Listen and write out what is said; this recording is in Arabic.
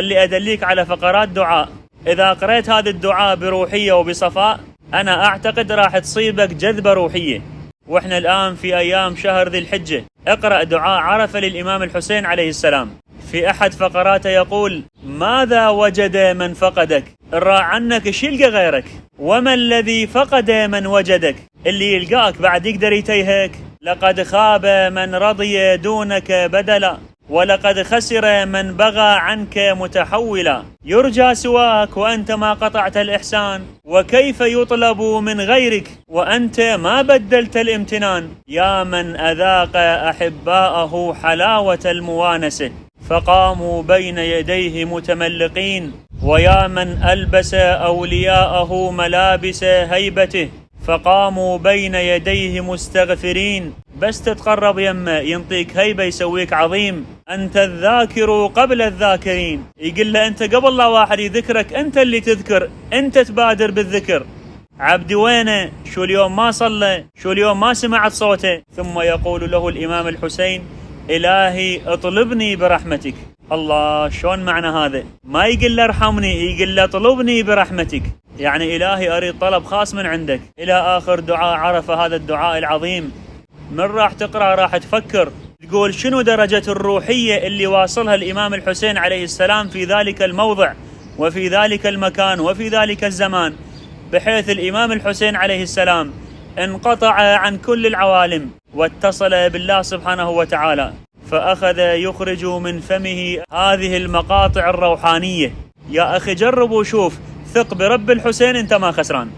اللي أدليك على فقرات دعاء، إذا قرأت هذا الدعاء بروحية وبصفاء أنا أعتقد راح تصيبك جذبة روحية. وإحنا الآن في أيام شهر ذي الحجة، اقرأ دعاء عرفة للإمام الحسين عليه السلام. في أحد فقراته يقول: ماذا وجد من فقدك؟ الراع عنك ايش يلقى غيرك؟ وما الذي فقد من وجدك؟ اللي يلقاك بعد يقدر يتيهك. لقد خاب من رضي دونك بدلا، ولقد خسر من بغى عنك متحولا. يرجى سواك وأنت ما قطعت الإحسان، وكيف يطلب من غيرك وأنت ما بدلت الامتنان. يا من أذاق أحباءه حلاوة الموانسة، فقاموا بين يديه متملقين. ويا من ألبس أولياءه ملابس هيبته، فقاموا بين يديه مستغفرين. بس تتقرب يمه ينطيك هيبة، يسويك عظيم. أنت الذاكر قبل الذاكرين، يقول له أنت قبل لا واحد يذكرك أنت اللي تذكر، أنت تبادر بالذكر. عبدي وينه؟ شو اليوم ما صلى؟ شو اليوم ما سمعت صوته؟ ثم يقول له الإمام الحسين: إلهي اطلبني برحمتك. الله، شلون معنى هذا؟ ما يقول له ارحمني، يقول له اطلبني برحمتك، يعني إلهي أريد طلب خاص من عندك. إلى آخر دعاء عرف هذا الدعاء العظيم. من راح تقرأ راح تفكر تقول شنو درجة الروحية اللي واصلها الإمام الحسين عليه السلام في ذلك الموضع وفي ذلك المكان وفي ذلك الزمان، بحيث الإمام الحسين عليه السلام انقطع عن كل العوالم واتصل بالله سبحانه وتعالى، فأخذ يخرج من فمه هذه المقاطع الروحانية. يا أخي جرب وشوف، ثق برب الحسين أنت ما خسران.